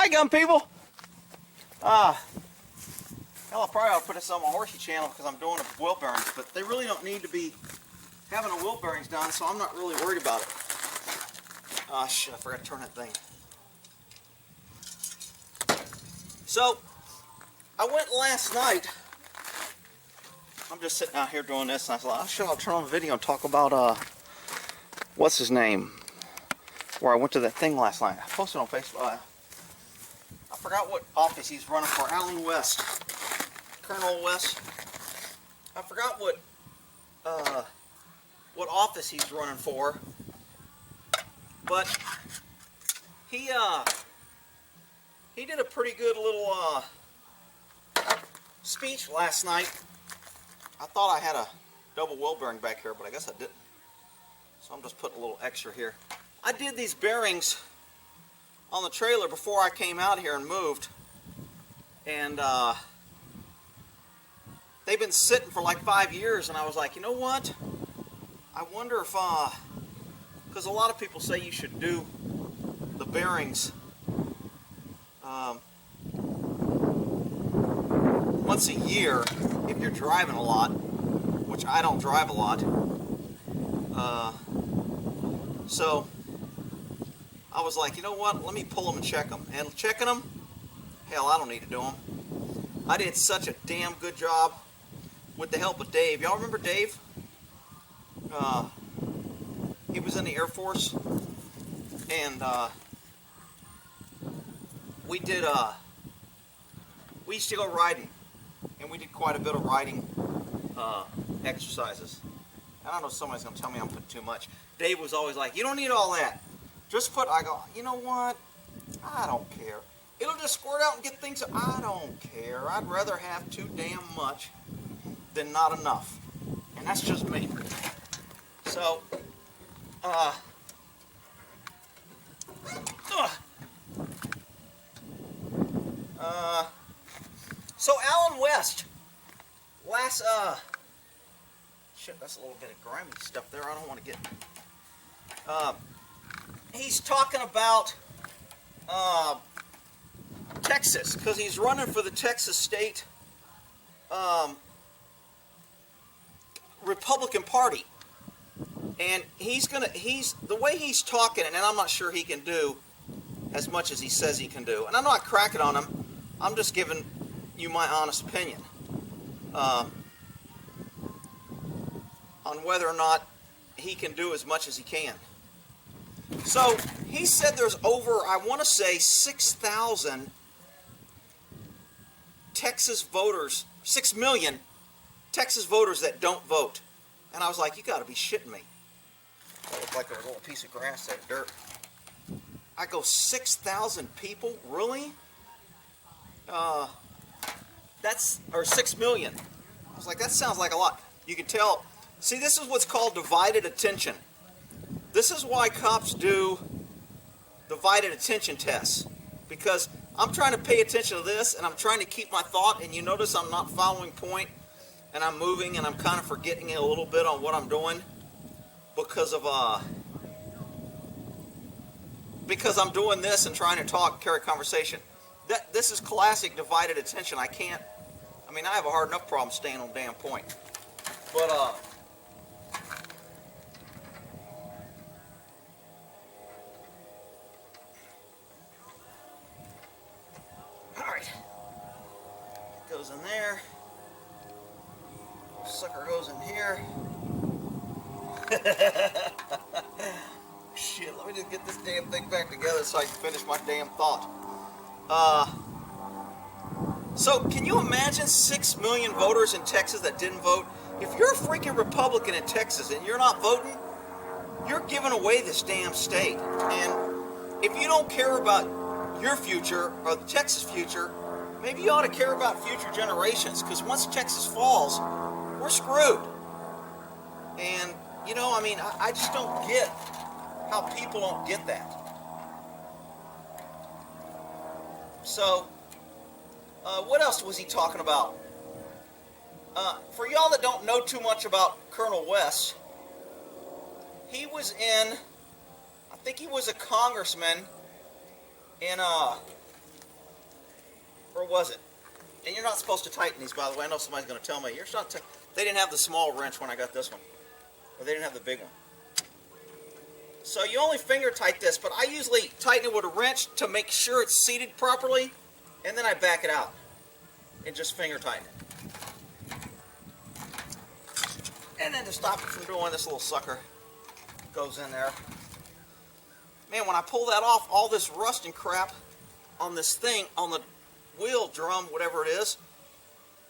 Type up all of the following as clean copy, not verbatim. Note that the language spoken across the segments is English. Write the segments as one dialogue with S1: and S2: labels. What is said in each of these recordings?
S1: Hi, gun people. Hell, I probably ought to put this on my horsey channel because I'm doing a wheel bearings, but they really don't need to be having the wheel bearings done, so I'm not really worried about it. Ah, shit, I forgot to turn that thing. So, I went last night. I'm just sitting out here doing this, and I thought, I'll turn on the video and talk about, what's his name? Where I went to that thing last night. I posted on Facebook. I forgot what office he's running for. Alan West. Colonel West. I forgot what office he's running for. But he did a pretty good little speech last night. I thought I had a double wheel bearing back here, but I guess I didn't. So I'm just putting a little extra here. I did these bearings on the trailer before I came out here and moved, and they've been sitting for like 5 years, and I was like, you know what, I wonder if because a lot of people say you should do the bearings once a year if you're driving a lot, which I don't drive a lot. So I was like, you know what, let me pull them and check them. And checking them, hell, I don't need to do them. I did such a damn good job with the help of Dave. Y'all remember Dave? He was in the Air Force, and we used to go riding, and we did quite a bit of riding exercises. I don't know if somebody's going to tell me I'm putting too much. Dave was always like, you don't need all that. Just put, I go, you know what? I don't care. It'll just squirt out and get things. I don't care. I'd rather have too damn much than not enough. And that's just me. So, so Alan West, shit, that's a little bit of grimy stuff there. I don't want to get, he's talking about Texas, because he's running for the Texas state Republican Party, and the way he's talking, and I'm not sure he can do as much as he says he can do, and I'm not cracking on him, I'm just giving you my honest opinion on whether or not he can do as much as he can. So he said there's over, I want to say, 6,000 Texas voters, 6 million Texas voters that don't vote. And I was like, you got to be shitting me. That looked like a little piece of grass, that dirt. I go, 6,000 people? Really? Or 6 million. I was like, that sounds like a lot. You can tell. See, this is what's called divided attention. This is why cops do divided attention tests. Because I'm trying to pay attention to this, and I'm trying to keep my thought, and you notice I'm not following point, and I'm moving, and I'm kind of forgetting a little bit on what I'm doing because I'm doing this and trying to talk, carry conversation. This is classic divided attention. I have a hard enough problem staying on damn point. But, alright. Goes in there. Sucker goes in here. Shit, let me just get this damn thing back together so I can finish my damn thought. So, can you imagine 6 million voters in Texas that didn't vote? If you're a freaking Republican in Texas and you're not voting, you're giving away this damn state. And if you don't care about your future or the Texas future, maybe you ought to care about future generations, because once Texas falls, we're screwed. And, you know, I just don't get how people don't get that. So, what else was he talking about? For y'all that don't know too much about Colonel West, he was I think he was a congressman in Where was it? And you're not supposed to tighten these, by the way. I know somebody's going to tell me. You're not. They didn't have the small wrench when I got this one. Or they didn't have the big one. So you only finger tight this, but I usually tighten it with a wrench to make sure it's seated properly, and then I back it out and just finger tighten it. And then to stop it from doing, this little sucker goes in there. Man, when I pull that off, all this rust and crap on this thing, on the wheel drum, whatever it is,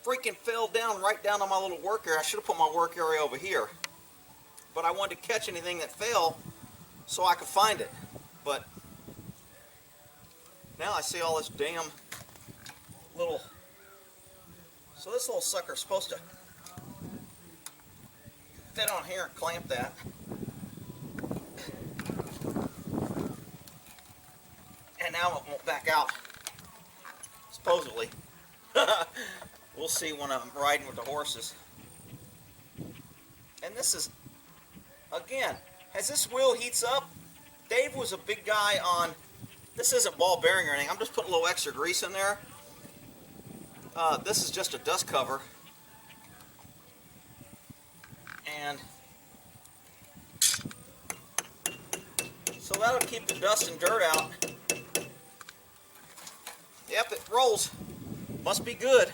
S1: freaking fell down right down on my little work area. I should have put my work area over here. But I wanted to catch anything that fell so I could find it. But now I see all this damn little... So this little sucker is supposed to fit on here and clamp that. And now it won't back out. Supposedly. We'll see when I'm riding with the horses. And this is, again, as this wheel heats up, Dave was a big guy on, this isn't ball bearing or anything, I'm just putting a little extra grease in there. This is just a dust cover. And so that'll keep the dust and dirt out. Yep, it rolls. Must be good.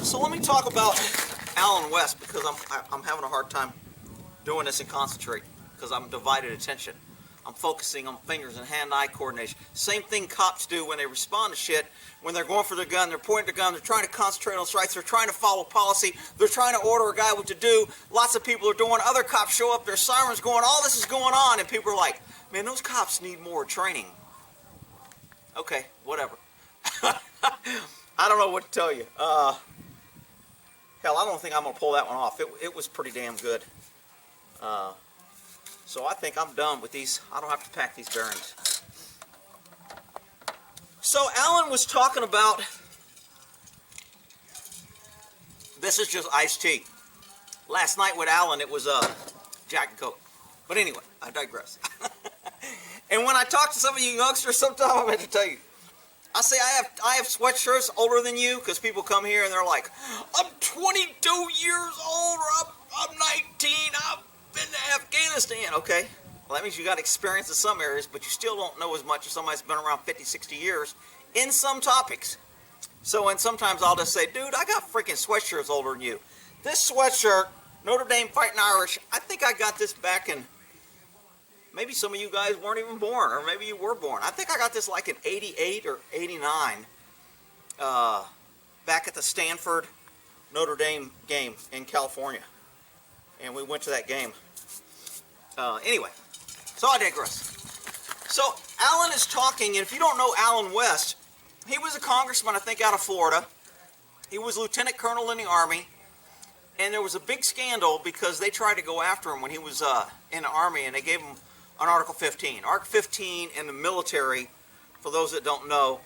S1: So let me talk about Alan West, because I'm having a hard time doing this and concentrate, because I'm divided attention. I'm focusing on fingers and hand-eye coordination. Same thing cops do when they respond to shit. When they're going for their gun, they're pointing their gun, they're trying to concentrate on strikes, they're trying to follow policy, they're trying to order a guy what to do. Lots of people are doing, other cops show up, their sirens going, all this is going on, and people are like, man, those cops need more training. Okay, whatever. I don't know what to tell you. Hell, I don't think I'm going to pull that one off. It was pretty damn good. So I think I'm done with these. I don't have to pack these bearings. So Alan was talking about, this is just iced tea. Last night with Alan, it was Jack and Coke. But anyway, I digress. And when I talk to some of you youngsters, sometimes I meant to tell you, I say I have sweatshirts older than you, because people come here and they're like, I'm 22 years old, or I'm 19, I've been to Afghanistan. Okay, well that means you got experience in some areas, but you still don't know as much as somebody that's been around 50, 60 years in some topics. So, and sometimes I'll just say, dude, I got freaking sweatshirts older than you. This sweatshirt, Notre Dame Fighting Irish, I think I got this back in, maybe some of you guys weren't even born, or maybe you were born. I think I got this like in 88 or 89, back at the Stanford Notre Dame game in California. And we went to that game. Anyway, so I digress. So Alan is talking, and if you don't know Alan West, he was a congressman, I think, out of Florida. He was lieutenant colonel in the Army. And there was a big scandal because they tried to go after him when he was in the Army, and they gave him on Article 15. Article 15 in the military, for those that don't know,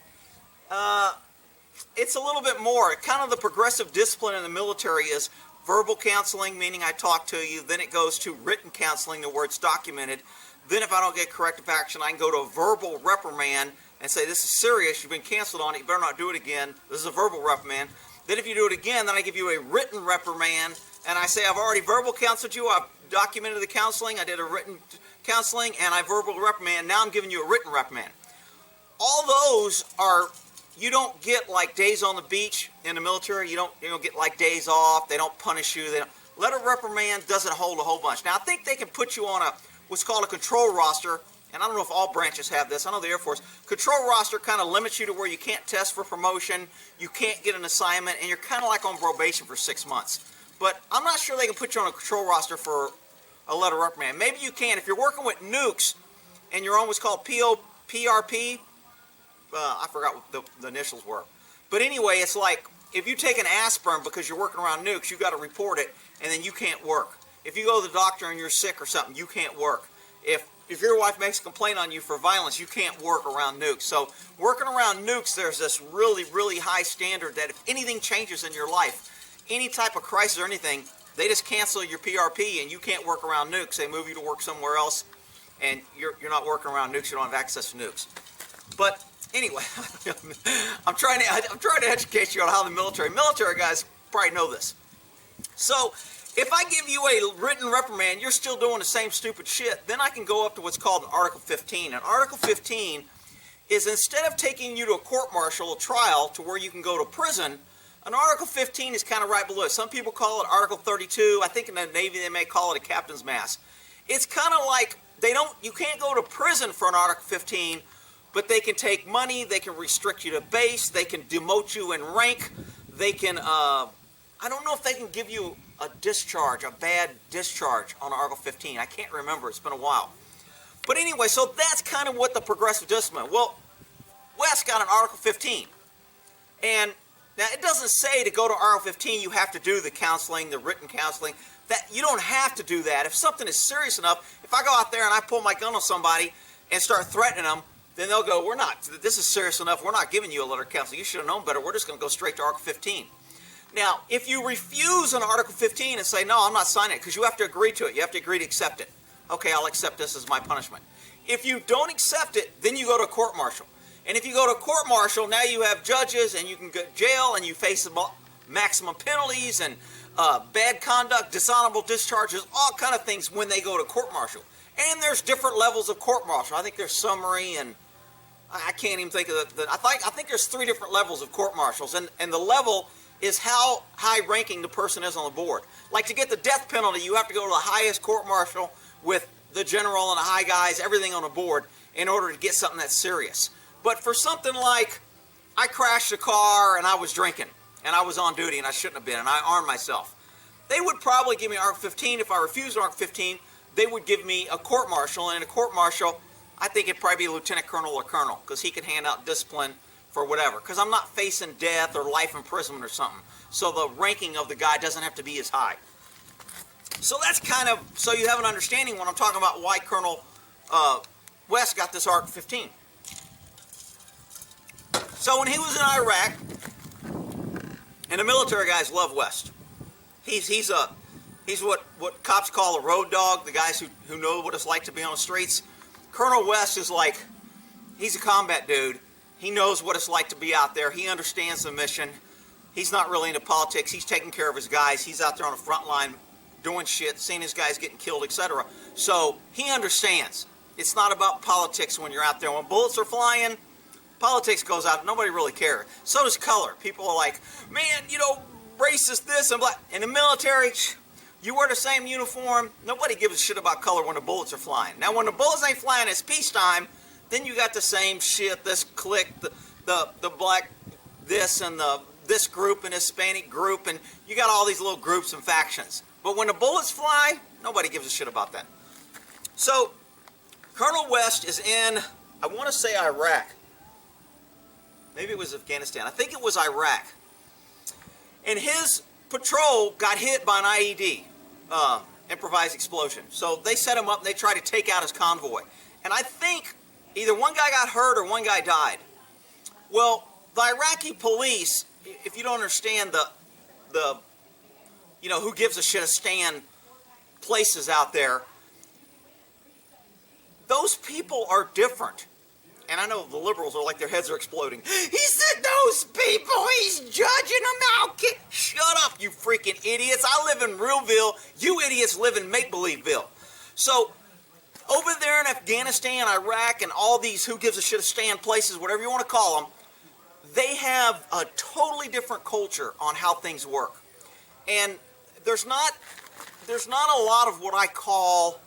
S1: it's a little bit more. Kind of the progressive discipline in the military is verbal counseling, meaning I talk to you. Then it goes to written counseling, the where it's documented. Then if I don't get corrective action, I can go to a verbal reprimand and say, this is serious, you've been canceled on it, you better not do it again. This is a verbal reprimand. Then if you do it again, then I give you a written reprimand, and I say, I've already verbal counseled you, I've documented the counseling, I did a written counseling, and I verbal reprimand. Now I'm giving you a written reprimand. All those are, you don't get like days on the beach in the military. You don't get like days off. They don't punish you. They don't. Letter reprimand doesn't hold a whole bunch. Now I think they can put you on a what's called a control roster, and I don't know if all branches have this. I know the Air Force control roster kind of limits you to where you can't test for promotion, you can't get an assignment, and you're kind of like on probation for 6 months. But I'm not sure they can put you on a control roster for a letter reprimand. Maybe you can if you're working with nukes and you're on what's called PRP. I forgot what the initials were. But anyway, it's like if you take an aspirin because you're working around nukes, you got to report it, and then you can't work. If you go to the doctor and you're sick or something, you can't work. If your wife makes a complaint on you for violence, you can't work around nukes. So working around nukes, there's this really, really high standard that if anything changes in your life, any type of crisis or anything, they just cancel your PRP and you can't work around nukes. They move you to work somewhere else, and you're not working around nukes. You don't have access to nukes. But Anyway, I'm trying to educate you on how the military guys probably know this. So, if I give you a written reprimand, you're still doing the same stupid shit, then I can go up to what's called an Article 15. And Article 15 is, instead of taking you to a court-martial, a trial, to where you can go to prison, an Article 15 is kind of right below. Some people call it Article 32. I think in the Navy they may call it a captain's mass. It's kind of like you can't go to prison for an Article 15, but they can take money, they can restrict you to base, they can demote you in rank, they can, I don't know if they can give you a discharge, a bad discharge on Article 15. I can't remember, it's been a while. But anyway, so that's kind of what the progressive discipline. Well, West got an Article 15. And now it doesn't say to go to Article 15 you have to do the counseling, the written counseling. That you don't have to do that. If something is serious enough, if I go out there and I pull my gun on somebody and start threatening them, then they'll go, this is serious enough, we're not giving you a letter of counseling. You should have known better. We're just going to go straight to Article 15. Now, if you refuse an Article 15 and say, no, I'm not signing it, because you have to agree to it. You have to agree to accept it. Okay, I'll accept this as my punishment. If you don't accept it, then you go to a court-martial. And if you go to a court-martial, now you have judges, and you can go to jail, and you face maximum penalties, and bad conduct, dishonorable discharges, all kind of things when they go to court-martial. And there's different levels of court-martial. I think there's summary, and I can't even think of I think there's 3 different levels of court-martials, and the level is how high-ranking the person is on the board. Like, to get the death penalty, you have to go to the highest court-martial with the general and the high guys, everything on the board, in order to get something that's serious. But for something like, I crashed a car and I was drinking, and I was on duty and I shouldn't have been, and I armed myself, they would probably give me Article 15. If I refused Article 15, they would give me a court-martial, and in a court-martial, I think it'd probably be a lieutenant colonel or colonel, because he could hand out discipline for whatever, because I'm not facing death or life imprisonment or something. So the ranking of the guy doesn't have to be as high. So that's kind of, so you have an understanding when I'm talking about why Colonel West got this Article 15. So when he was in Iraq, and the military guys love West. He's what cops call a road dog, the guys who know what it's like to be on the streets. Colonel West is like, he's a combat dude. He knows what it's like to be out there. He understands the mission. He's not really into politics. He's taking care of his guys. He's out there on the front line doing shit, seeing his guys getting killed, etc. So he understands. It's not about politics when you're out there. When bullets are flying, politics goes out. Nobody really cares. So does color. People are like, man, racist this and black. In the military, you wear the same uniform. Nobody gives a shit about color when the bullets are flying. Now, when the bullets ain't flying, it's peacetime. Then you got the same shit, this clique, the black this and this group and Hispanic group, and you got all these little groups and factions. But when the bullets fly, nobody gives a shit about that. So, Colonel West is in, I want to say Iraq. Maybe it was Afghanistan. I think it was Iraq. And his patrol got hit by an IED, improvised explosion. So they set him up and they tried to take out his convoy. And I think either one guy got hurt or one guy died. Well, the Iraqi police, if you don't understand the who gives a shit a stand places out there, those people are different. And I know the liberals are like their heads are exploding. He said those people, he's judging them out. Shut up, you freaking idiots. I live in Realville. You idiots live in Make-Believeville. So, over there in Afghanistan, Iraq, and all these who gives a shit a stand places, whatever you want to call them, they have a totally different culture on how things work. And there's not a lot of what I call,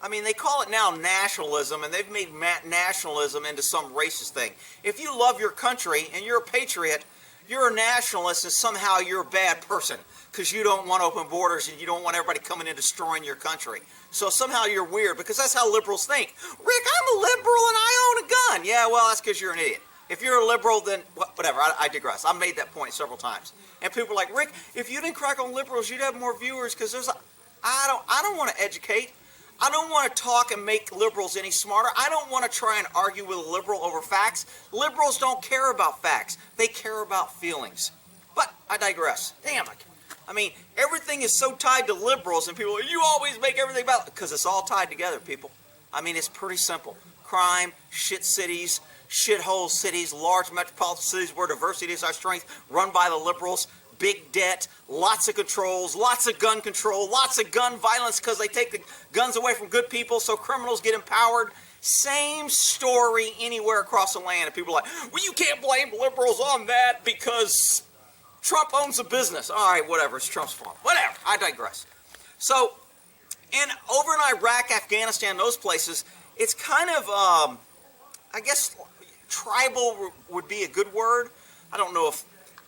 S1: they call it now nationalism, and they've made nationalism into some racist thing. If you love your country and you're a patriot, you're a nationalist, and somehow you're a bad person because you don't want open borders and you don't want everybody coming in destroying your country. So somehow you're weird, because that's how liberals think. Rick, I'm a liberal and I own a gun. Yeah, well, that's because you're an idiot. If you're a liberal, then whatever. I digress. I've made that point several times. And people are like, Rick, if you didn't crack on liberals, you'd have more viewers, because I don't want to educate. I don't want to talk and make liberals any smarter. I don't want to try and argue with a liberal over facts. Liberals don't care about facts. They care about feelings. But I digress. Damn it. Everything is so tied to liberals, and people are, you always make everything about, because it's all tied together, people. It's pretty simple. Crime, shit cities, shithole cities, large metropolitan cities where diversity is our strength, run by the liberals, big debt, lots of controls, lots of gun control, lots of gun violence because they take the guns away from good people so criminals get empowered. Same story anywhere across the land. And people are like, well, you can't blame liberals on that because Trump owns a business. All right, whatever, it's Trump's fault. Whatever, I digress. So, over in Iraq, Afghanistan, those places, it's kind of, I guess, tribal would be a good word. I don't know if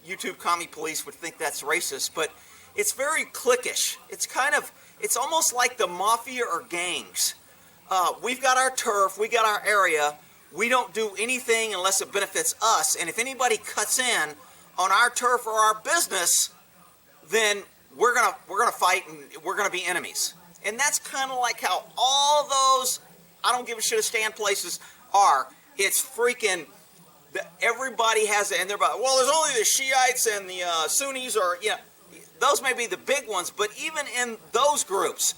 S1: YouTube commie police would think that's racist, but it's very cliquish. It's almost like the mafia or gangs. We've got our turf, we got our area, we don't do anything unless it benefits us, and if anybody cuts in on our turf or our business, then we're gonna fight and we're gonna be enemies. And that's kind of like how all those I don't give a shit stand places are. It's freaking, everybody has it, and they're about, well, there's only the Shiites and the Sunnis, or, yeah, those may be the big ones, but even in those groups,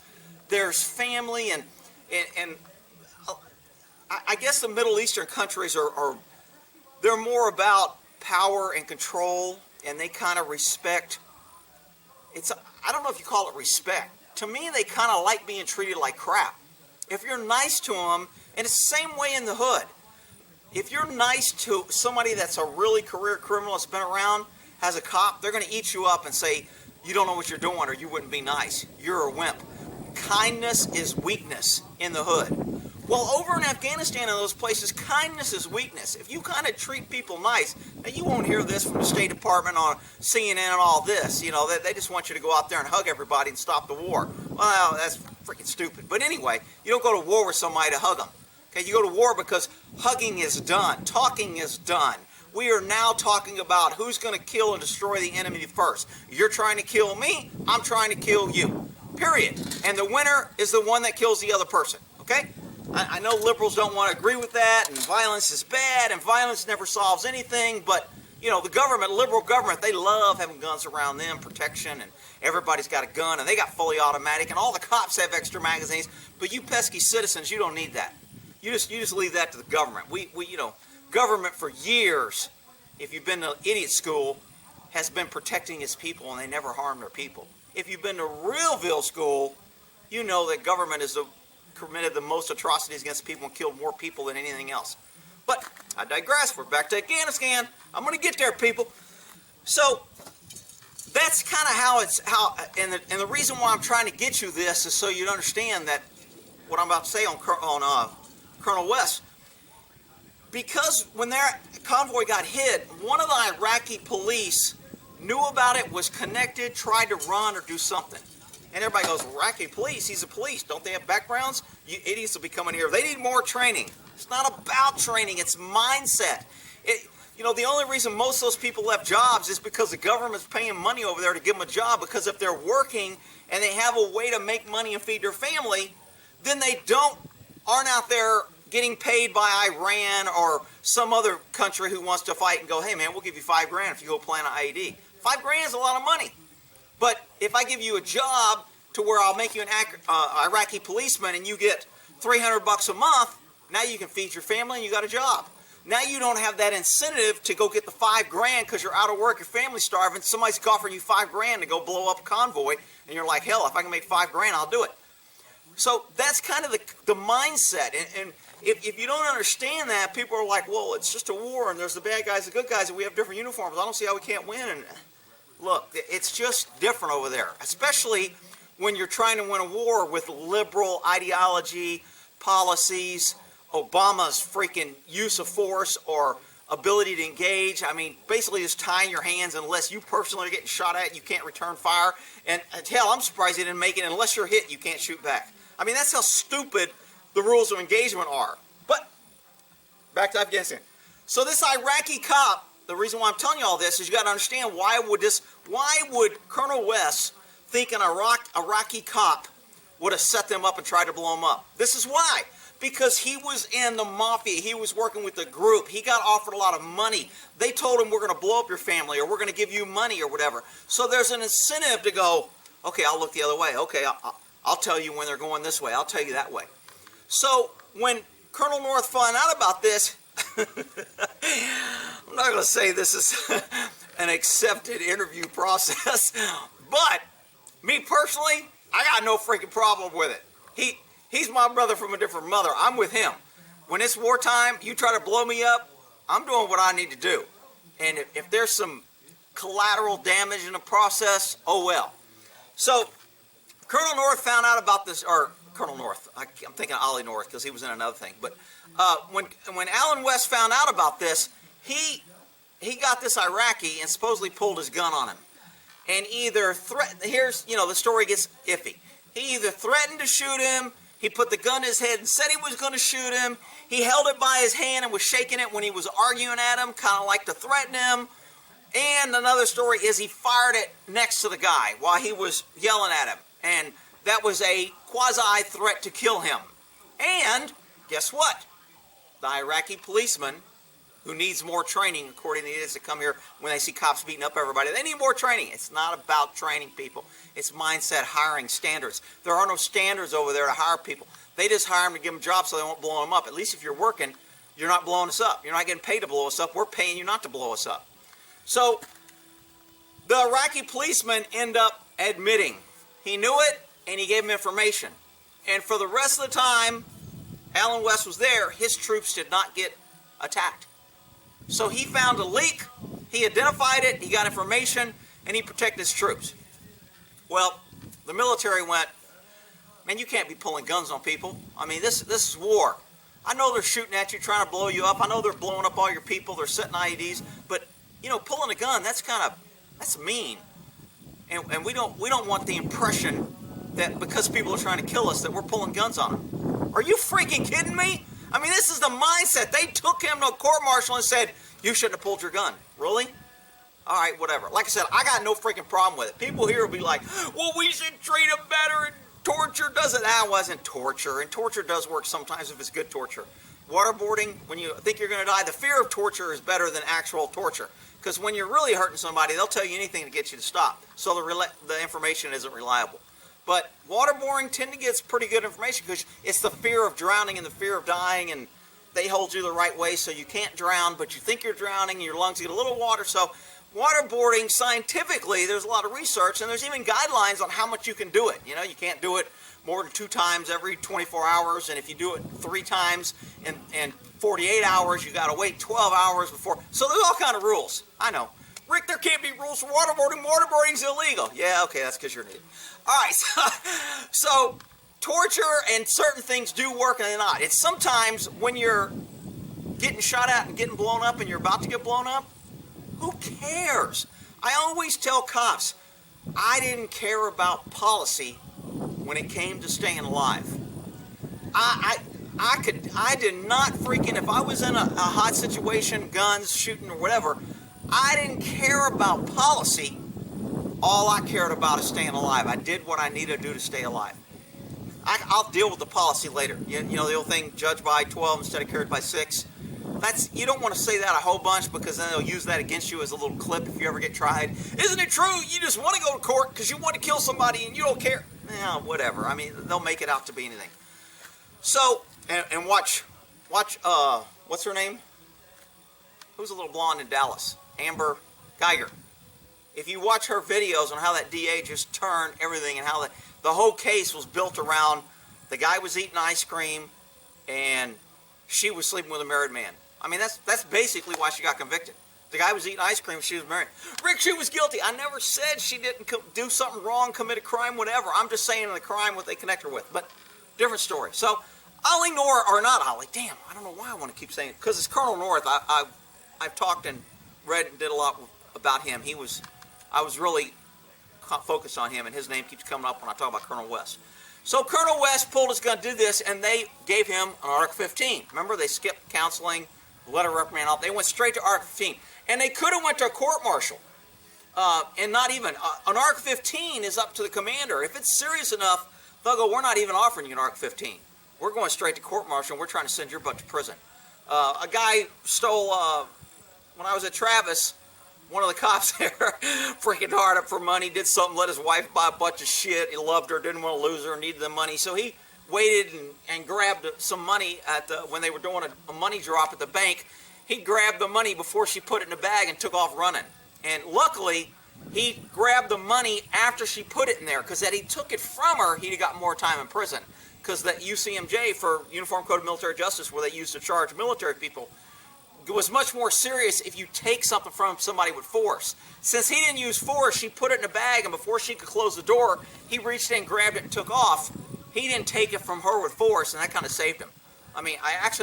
S1: there's family, and I guess the Middle Eastern countries they're more about power and control, and they kind of respect, I don't know if you call it respect. To me, they kind of like being treated like crap. If you're nice to them, and it's the same way in the hood. If you're nice to somebody that's a really career criminal that's been around, has a cop, they're going to eat you up and say, you don't know what you're doing or you wouldn't be nice. You're a wimp. Kindness is weakness in the hood. Well, over in Afghanistan and those places, kindness is weakness. If you kind of treat people nice, now you won't hear this from the State Department on CNN and all this. You know, they just want you to go out there and hug everybody and stop the war. Well, that's freaking stupid. But anyway, you don't go to war with somebody to hug them. Okay, you go to war because hugging is done. Talking is done. We are now talking about who's going to kill and destroy the enemy first. You're trying to kill me, I'm trying to kill you. Period. And the winner is the one that kills the other person. Okay? I know liberals don't want to agree with that, and violence is bad, and violence never solves anything, but, you know, the government, liberal government, they love having guns around them, protection, and everybody's got a gun, and they got fully automatic, and all the cops have extra magazines, but you pesky citizens, you don't need that. You just leave that to the government. We you know, government for years, if you've been to idiot school, has been protecting its people, and they never harm their people. If you've been to realville school, you know that government has committed the most atrocities against people and killed more people than anything else. But I digress. We're back to Afghanistan. I'm going to get there, people. So that's kind of and the reason why I'm trying to get you this is so you understand that what I'm about to say on Colonel West. Because when their convoy got hit, one of the Iraqi police knew about it, was connected, tried to run or do something. And everybody goes, Iraqi police, he's a police. Don't they have backgrounds? You idiots will be coming here. They need more training. It's not about training. It's mindset. You know, the only reason most of those people left jobs is because the government's paying money over there to give them a job. Because if they're working and they have a way to make money and feed their family, then they aren't out there getting paid by Iran or some other country who wants to fight and go, hey man, we'll give you $5,000 if you go plant an IED. $5,000 is a lot of money. But if I give you a job to where I'll make you an Iraqi policeman and you get $300 a month, now you can feed your family and you got a job. Now you don't have that incentive to go get the $5,000 because you're out of work, your family's starving, somebody's offering you $5,000 to go blow up a convoy, and you're like, hell, if I can make $5,000, I'll do it. So that's kind of the mindset. And if you don't understand that, people are like, well, it's just a war, and there's the bad guys, the good guys, and we have different uniforms. I don't see how we can't win. And look, it's just different over there, especially when you're trying to win a war with liberal ideology, policies, Obama's freaking use of force or ability to engage. I mean, basically just tying your hands unless you personally are getting shot at, you can't return fire. And hell, I'm surprised they didn't make it. Unless you're hit, you can't shoot back. I mean, that's how stupid the rules of engagement are. But back to Afghanistan. So this Iraqi cop, the reason why I'm telling you all this is you got to understand why would Colonel West think an Iraqi cop would have set them up and tried to blow them up? This is why. Because he was in the mafia. He was working with the group. He got offered a lot of money. They told him, we're going to blow up your family, or we're going to give you money, or whatever. So there's an incentive to go, okay, I'll look the other way. Okay, I'll tell you when they're going this way. I'll tell you that way. So when Colonel North found out about this, I'm not going to say this is an accepted interview process, but me personally, I got no freaking problem with it. He's my brother from a different mother. I'm with him. When it's wartime, you try to blow me up, I'm doing what I need to do. And if there's some collateral damage in the process, oh well. So Colonel North found out about this, or Colonel North, I'm thinking Ollie North because he was in another thing. But when Alan West found out about this, he got this Iraqi and supposedly pulled his gun on him. And either here's, the story gets iffy. He either threatened to shoot him, he put the gun in his head and said he was going to shoot him, he held it by his hand and was shaking it when he was arguing at him, kind of like to threaten him. And another story is he fired it next to the guy while he was yelling at him. And that was a quasi-threat to kill him. And guess what? The Iraqi policeman, who needs more training, according to the idiots that come here when they see cops beating up everybody, they need more training. It's not about training people. It's mindset, hiring, standards. There are no standards over there to hire people. They just hire them to give them jobs so they won't blow them up. At least if you're working, you're not blowing us up. You're not getting paid to blow us up. We're paying you not to blow us up. So the Iraqi policeman ended up admitting he knew it and he gave him information. And for the rest of the time Alan West was there, his troops did not get attacked. So he found a leak, he identified it, he got information, and he protected his troops. Well, the military went, man, you can't be pulling guns on people. I mean, this is war. I know they're shooting at you, trying to blow you up. I know they're blowing up all your people. They're setting IEDs. But, pulling a gun, that's mean. And we don't want the impression that because people are trying to kill us that we're pulling guns on them. Are you freaking kidding me? I mean, this is the mindset. They took him to a court-martial and said, you shouldn't have pulled your gun. Really? All right, whatever. Like I said, I got no freaking problem with it. People here will be like, well, we should treat them better, and torture doesn't. That wasn't torture, and torture does work sometimes if it's good torture. Waterboarding, when you think you're going to die, the fear of torture is better than actual torture. Because when you're really hurting somebody, they'll tell you anything to get you to stop. So the information isn't reliable. But waterboarding tend to get pretty good information because it's the fear of drowning and the fear of dying, and they hold you the right way so you can't drown, but you think you're drowning and your lungs get a little water. So waterboarding, scientifically, there's a lot of research, and there's even guidelines on how much you can do it. You can't do it more than 2 times every 24 hours, and if you do it 3 times in 48 hours, you got to wait 12 hours before. So there's all kind of rules. I know. Rick, there can't be rules for waterboarding. Waterboarding's illegal. Yeah, okay, that's because you're an idiot. All right, so torture and certain things do work and they're not. It's sometimes when you're getting shot at and getting blown up and you're about to get blown up, who cares? I always tell cops, I didn't care about policy when it came to staying alive. I did not freaking, if I was in a hot situation, guns, shooting, or whatever, I didn't care about policy. All I cared about is staying alive. I did what I needed to do to stay alive. I'll deal with the policy later. The old thing, judged by 12 instead of carried by 6. You don't want to say that a whole bunch because then they'll use that against you as a little clip if you ever get tried. Isn't it true? You just want to go to court because you want to kill somebody and you don't care. Whatever. I mean, they'll make it out to be anything. So, and watch, what's her name? Who's a little blonde in Dallas? Amber Geiger. If you watch her videos on how that DA just turned everything and how the whole case was built around the guy was eating ice cream and she was sleeping with a married man. I mean, that's basically why she got convicted. The guy was eating ice cream, she was married. Rick, she was guilty. I never said she didn't do something wrong, commit a crime, whatever. I'm just saying the crime what they connect her with. But different story. So Ollie North, or not Ollie, damn, I don't know why I want to keep saying it. Because it's Colonel North. I've talked and read and did a lot about him. I was really focused on him, and his name keeps coming up when I talk about Colonel West. So Colonel West pulled his gun, did this, and they gave him an Article 15. Remember, they skipped counseling, letter of reprimand, off. They went straight to Article 15. And they could have went to a court-martial, and not even. An Article 15 is up to the commander. If it's serious enough, they'll go, we're not even offering you an Article 15. We're going straight to court-martial, and we're trying to send your butt to prison. A guy stole, when I was at Travis, one of the cops there freaking hard up for money, did something, let his wife buy a bunch of shit. He loved her, didn't want to lose her, needed the money. So he waited and grabbed some money when they were doing a money drop at the bank. He grabbed the money before she put it in the bag and took off running. And luckily, he grabbed the money after she put it in there, because had he took it from her, he'd have got more time in prison. Because that UCMJ, for Uniform Code of Military Justice, where they used to charge military people, it was much more serious if you take something from somebody with force. Since he didn't use force, she put it in a bag, and before she could close the door, he reached in, grabbed it, and took off. He didn't take it from her with force, and that kind of saved him. I mean,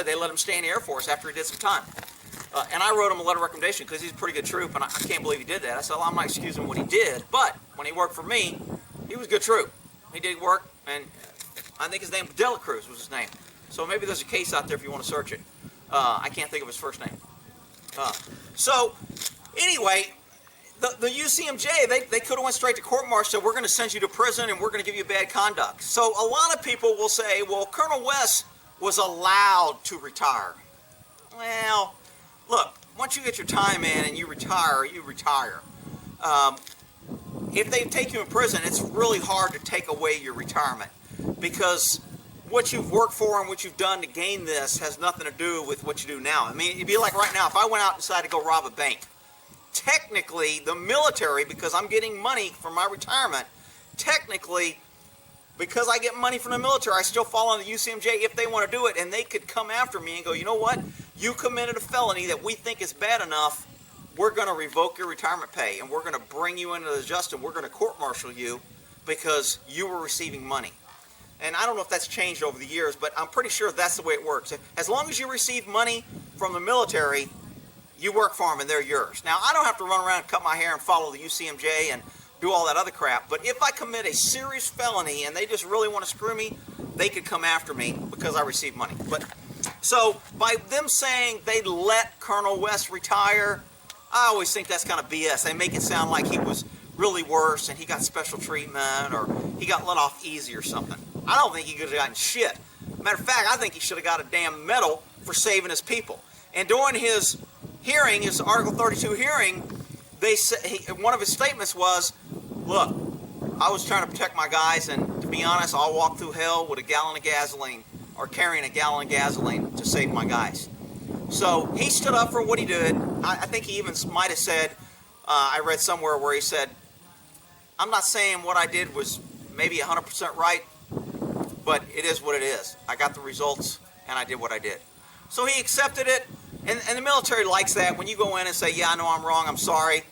S1: they let him stay in the Air Force after he did some time. And I wrote him a letter of recommendation because he's a pretty good troop, and I can't believe he did that. I said, well, I'm not excusing what he did, but when he worked for me, he was a good troop. He did work, and I think his name, Delacruz was his name. So maybe there's a case out there if you want to search it. I can't think of his first name. So anyway, the UCMJ, they could have went straight to court-martial, said, we're going to send you to prison and we're going to give you bad conduct. So a lot of people will say, well, Colonel West was allowed to retire. Well, look, once you get your time in and you retire, you retire. If they take you in prison, it's really hard to take away your retirement, because what you've worked for and what you've done to gain this has nothing to do with what you do now. I mean, it'd be like right now, if I went out and decided to go rob a bank, technically the military, because I'm getting money from my retirement, technically, because I get money from the military, I still fall under the UCMJ if they want to do it, and they could come after me and go, you know what, you committed a felony that we think is bad enough, we're going to revoke your retirement pay, and we're going to bring you into the justice, and we're going to court-martial you because you were receiving money. And I don't know if that's changed over the years, but I'm pretty sure that's the way it works. As long as you receive money from the military, you work for them and they're yours. Now, I don't have to run around and cut my hair and follow the UCMJ and do all that other crap, but if I commit a serious felony and they just really want to screw me, they could come after me because I received money. But so by them saying they let Colonel West retire, I always think that's kind of BS. They make it sound like he was really worse and he got special treatment or he got let off easy or something. I don't think he could have gotten shit. Matter of fact, I think he should have got a damn medal for saving his people. And during his hearing, his Article 32 hearing, one of his statements was, look, I was trying to protect my guys, and to be honest, I'll walk through hell with a gallon of gasoline or carrying a gallon of gasoline to save my guys. So he stood up for what he did. I think he even might have said, I read somewhere where he said, I'm not saying what I did was maybe 100% right, but it is what it is. I got the results, and I did what I did. So he accepted it, and the military likes that. When you go in and say, yeah, I know I'm wrong, I'm sorry,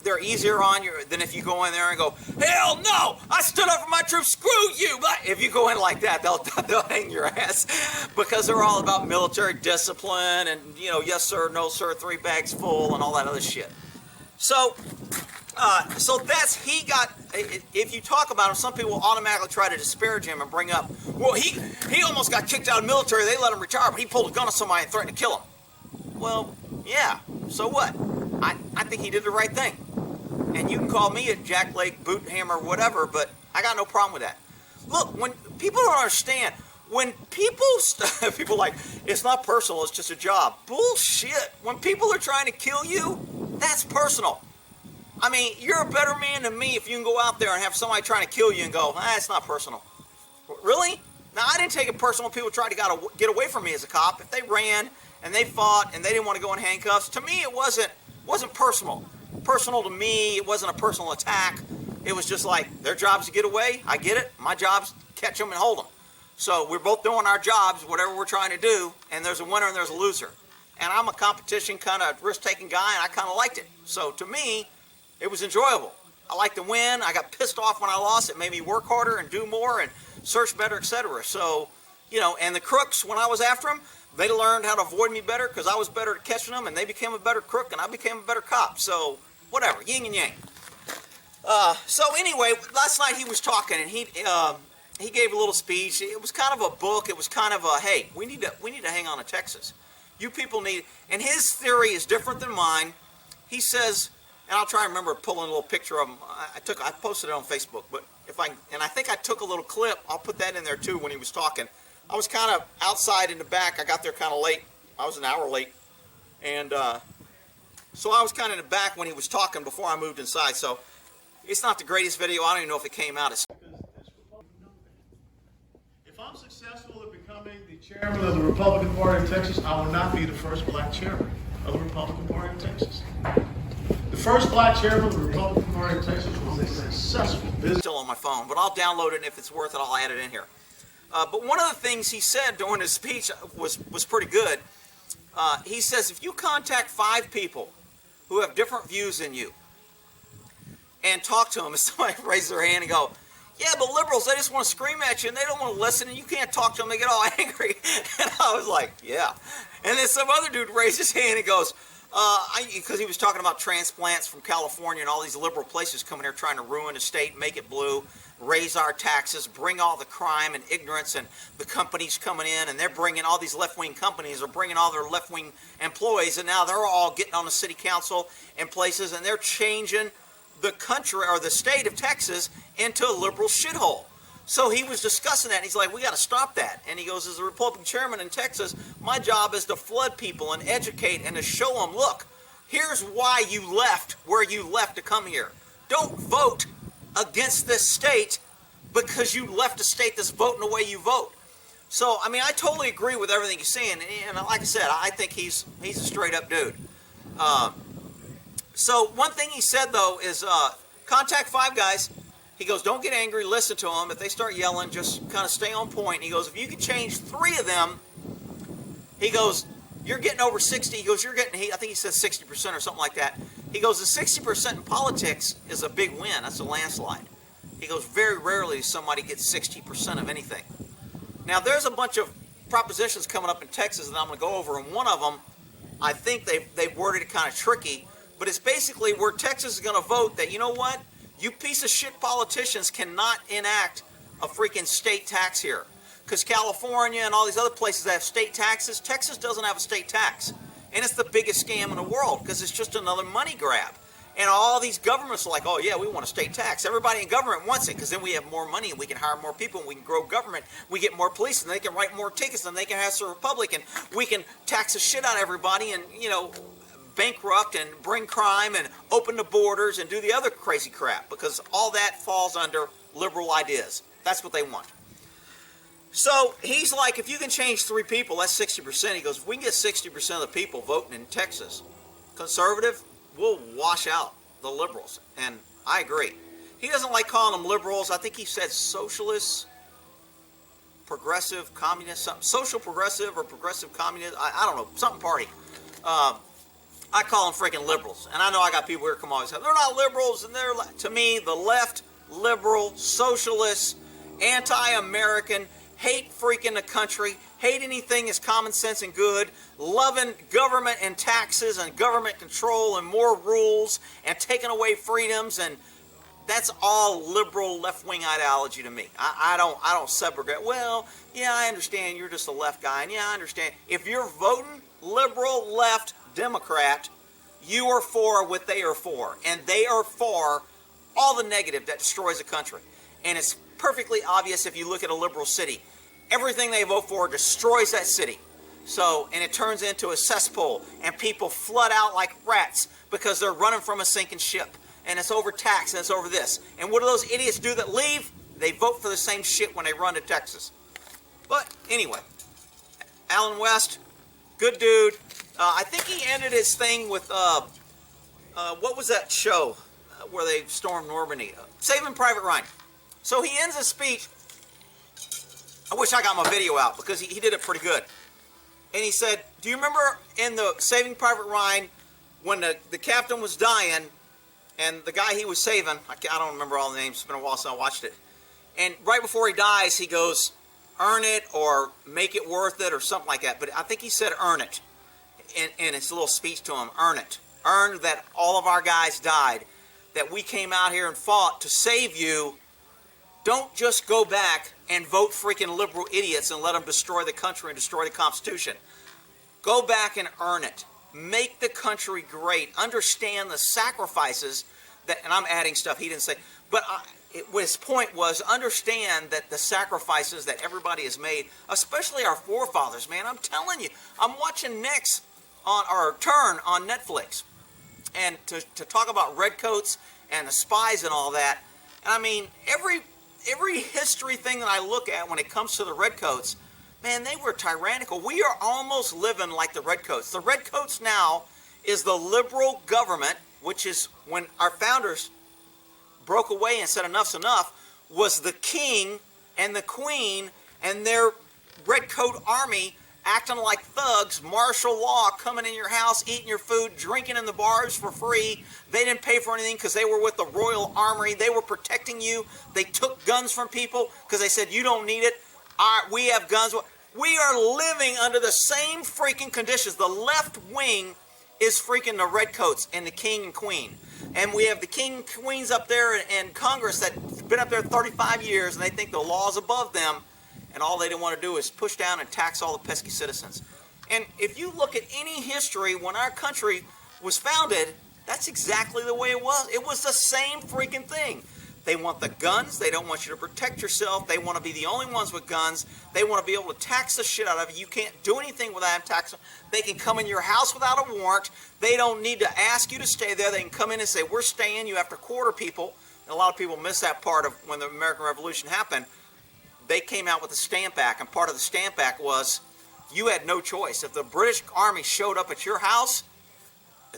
S1: they're easier on you than if you go in there and go, hell no, I stood up for my troops, screw you. But if you go in like that, they'll hang your ass, because they're all about military discipline and, you know, yes sir, no sir, 3 bags full and all that other shit. So if you talk about him, some people will automatically try to disparage him and bring up, well, he almost got kicked out of the military, they let him retire, but he pulled a gun on somebody and threatened to kill him. Well, yeah, so what? I think he did the right thing. And you can call me a Jack Lake, boot hammer, whatever, but I got no problem with that. Look, when people don't understand, when people like, it's not personal, it's just a job. Bullshit. When people are trying to kill you, that's personal. I mean, you're a better man than me if you can go out there and have somebody trying to kill you and go, it's not personal. Really? Now, I didn't take it personal when people tried to get away from me as a cop. If they ran and they fought and they didn't want to go in handcuffs, to me it wasn't personal. Personal to me, it wasn't a personal attack. It was just like, their job's to get away. I get it. My job's to catch them and hold them. So we're both doing our jobs, whatever we're trying to do, and there's a winner and there's a loser. And I'm a competition kind of risk-taking guy, and I kind of liked it. So to me, it was enjoyable. I liked to win. I got pissed off when I lost. It made me work harder and do more and search better, etc. So, you know, and the crooks, when I was after them, they learned how to avoid me better because I was better at catching them, and they became a better crook, and I became a better cop. So, whatever, yin and yang. So anyway, last night he was talking, and he gave a little speech. It was kind of a book. It was kind of a, hey, we need to hang on to Texas. You people need, and his theory is different than mine. He says, and I'll try and remember pulling a little picture of him. I posted it on Facebook, but I think I took a little clip. I'll put that in there too when he was talking. I was kind of outside in the back. I got there kind of late. I was an hour late. And so I was kind of in the back when he was talking before I moved inside. So it's not the greatest video. I don't even know if it came out.
S2: Chairman of the Republican Party of Texas, I will not be the first black chairman of the Republican Party of Texas. The first black chairman of the Republican Party of Texas was a successful business.
S1: Still on my phone, but I'll download it, and if it's worth it, I'll add it in here. But one of the things he said during his speech was pretty good. He says, if you contact 5 people who have different views than you and talk to them, and somebody raises their hand and go, yeah, but liberals, they just want to scream at you and they don't want to listen and you can't talk to them, they get all angry. And I was like, yeah. And then some other dude raised his hand and goes, because he was talking about transplants from California and all these liberal places coming here trying to ruin the state, make it blue, raise our taxes, bring all the crime and ignorance, and the companies coming in, and they're bringing all these left-wing companies are bringing all their left-wing employees, and now they're all getting on the city council and places, and they're changing the country or the state of Texas into a liberal shithole. So he was discussing that, and he's like, we got to stop that. And he goes, as a Republican chairman in Texas, my job is to flood people and educate and to show them, look, here's why you left where you left to come here. Don't vote against this state because you left a state that's voting the way you vote. So, I mean, I totally agree with everything he's saying. And like I said, I think he's a straight-up dude. So one thing he said, though, is contact 5 guys. He goes, don't get angry, listen to them. If they start yelling, just kind of stay on point. And he goes, if you can change 3 of them, he goes, you're getting over 60. He goes, you're getting, I think he said 60% or something like that. He goes, the 60% in politics is a big win. That's a landslide. He goes, very rarely does somebody get 60% of anything. Now, there's a bunch of propositions coming up in Texas that I'm going to go over, and one of them, I think they've worded it kind of tricky, but it's basically where Texas is going to vote that, you know what, you piece of shit politicians cannot enact a freaking state tax here. Because California and all these other places that have state taxes, Texas doesn't have a state tax. And it's the biggest scam in the world because it's just another money grab. And all these governments are like, oh yeah, we want a state tax. Everybody in government wants it because then we have more money and we can hire more people and we can grow government. We get more police and they can write more tickets and they can have a republic and we can tax the shit out of everybody and, you know, bankrupt and bring crime and open the borders and do the other crazy crap because all that falls under liberal ideas. That's what they want. So he's like, if you can change 3 people, that's 60%. He goes, if we can get 60% of the people voting in Texas, conservative, we'll wash out the liberals. And I agree. He doesn't like calling them liberals. I think he said socialists, progressive, communist, something. Social progressive or progressive communist. I don't know, something party. I call them freaking liberals. And I know I got people here come on and say, they're not liberals. And they're, to me, the left, liberal, socialist, anti-American, hate freaking the country, hate anything that's common sense and good, loving government and taxes and government control and more rules and taking away freedoms, and that's all liberal left-wing ideology to me. I don't segregate. Well, yeah, I understand you're just a left guy, and yeah, I understand. If you're voting liberal, left, Democrat, you are for what they are for, and they are for all the negative that destroys the country. And it's perfectly obvious if you look at a liberal city. Everything they vote for destroys that city. So, and it turns into a cesspool, and people flood out like rats because they're running from a sinking ship. And it's overtaxed, and it's over this. And what do those idiots do that leave? They vote for the same shit when they run to Texas. But anyway, Alan West, good dude. I think he ended his thing with, what was that show where they stormed Normandy? Saving Private Ryan. So he ends his speech. I wish I got my video out because he did it pretty good. And he said, do you remember in the Saving Private Ryan when the captain was dying and the guy he was saving, I don't remember all the names, it's been a while since I watched it. And right before he dies, he goes, earn it or make it worth it or something like that. But I think he said earn it in his little speech to him, earn it. Earn that all of our guys died, that we came out here and fought to save you. Don't just go back and vote freaking liberal idiots and let them destroy the country and destroy the Constitution. Go back and earn it. Make the country great. Understand the sacrifices that, and I'm adding stuff he didn't say, but his point was understand that the sacrifices that everybody has made, especially our forefathers, man, I'm telling you, I'm watching next on our turn on Netflix, and to talk about redcoats and the spies and all that, and I mean, every history thing that I look at when it comes to the redcoats, man, they were tyrannical. We are almost living like the Redcoats. The Redcoats now is the liberal government, which is when our founders broke away and said enough's enough, was the king and the queen and their Redcoat army acting like thugs, martial law, coming in your house, eating your food, drinking in the bars for free. They didn't pay for anything because they were with the Royal Armory. They were protecting you. They took guns from people because they said, you don't need it. We have guns. We are living under the same freaking conditions. The left wing is freaking the Redcoats and the king and queen. And we have the king and queens up there in Congress that's been up there 35 years, and they think the law's above them. And all they didn't want to do is push down and tax all the pesky citizens. And if you look at any history when our country was founded, that's exactly the way it was. It was the same freaking thing. They want the guns. They don't want you to protect yourself. They want to be the only ones with guns. They want to be able to tax the shit out of you. You can't do anything without them taxing. They can come in your house without a warrant. They don't need to ask you to stay there. They can come in and say, we're staying. You have to quarter people. And a lot of people miss that part of when the American Revolution happened. They came out with the Stamp Act, and part of the Stamp Act was you had no choice. If the British Army showed up at your house,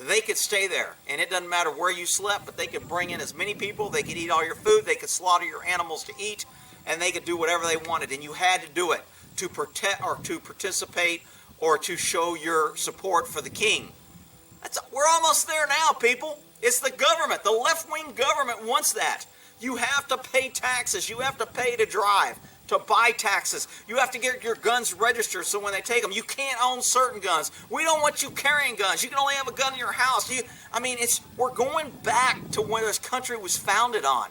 S1: they could stay there. And it doesn't matter where you slept, but they could bring in as many people. They could eat all your food. They could slaughter your animals to eat, and they could do whatever they wanted. And you had to do it to protect or to participate or to show your support for the king. We're almost there now, people. It's the government. The left-wing government wants that. You have to pay taxes. You have to pay to drive, to buy taxes. You have to get your guns registered so when they take them, you can't own certain guns. We don't want you carrying guns. You can only have a gun in your house. We're going back to where this country was founded on.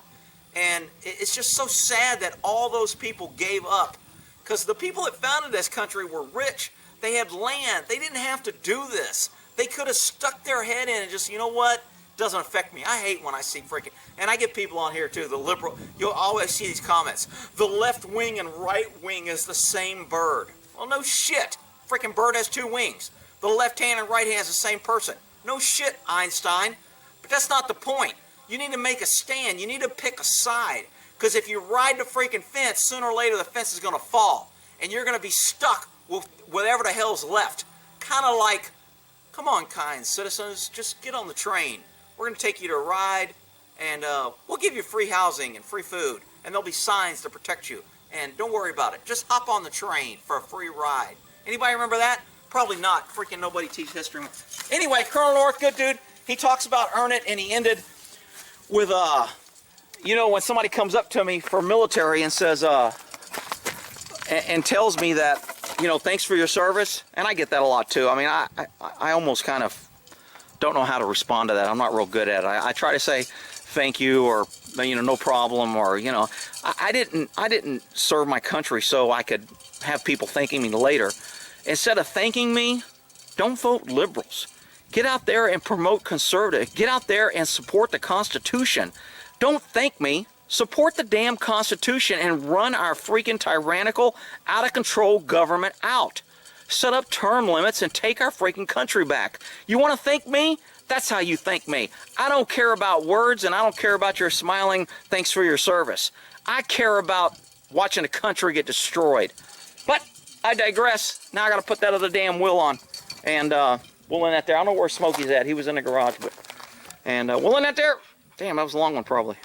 S1: And it's just so sad that all those people gave up. Because the people that founded this country were rich. They had land. They didn't have to do this. They could have stuck their head in and just, you know what? Doesn't affect me. I hate when I see freaking, and I get people on here too, the liberal, you'll always see these comments, the left wing and right wing is the same bird. Well, no shit. Freaking bird has two wings. The left hand and right hand is the same person. No shit, Einstein. But that's not the point. You need to make a stand. You need to pick a side. Because if you ride the freaking fence, sooner or later the fence is going to fall. And you're going to be stuck with whatever the hell's left. Kind of like, come on, kind citizens, just get on the train. We're going to take you to a ride, and we'll give you free housing and free food, and there'll be signs to protect you. And don't worry about it. Just hop on the train for a free ride. Anybody remember that? Probably not. Freaking nobody teaches history. Anyway, Colonel North, good dude. He talks about earn it, and he ended with, when somebody comes up to me for military and says, and tells me that, thanks for your service. And I get that a lot, too. I mean, I almost kind of don't know how to respond to that. I'm not real good at it. I try to say thank you or no problem, or I didn't serve my country so I could have people thanking me later. Instead of thanking me, don't vote liberals. Get out there and promote conservative. Get out there and support the Constitution. Don't thank me. Support the damn Constitution and run our freaking tyrannical, out of control government out. Set up term limits and take our freaking country back. You want to thank me? That's how you thank me. I don't care about words, and I don't care about your smiling thanks for your service. I care about watching a country get destroyed. But I digress. Now I got to put that other damn wheel on. And we'll end that there. I don't know where Smokey's at. He was in the garage. We'll end that there. Damn, that was a long one probably.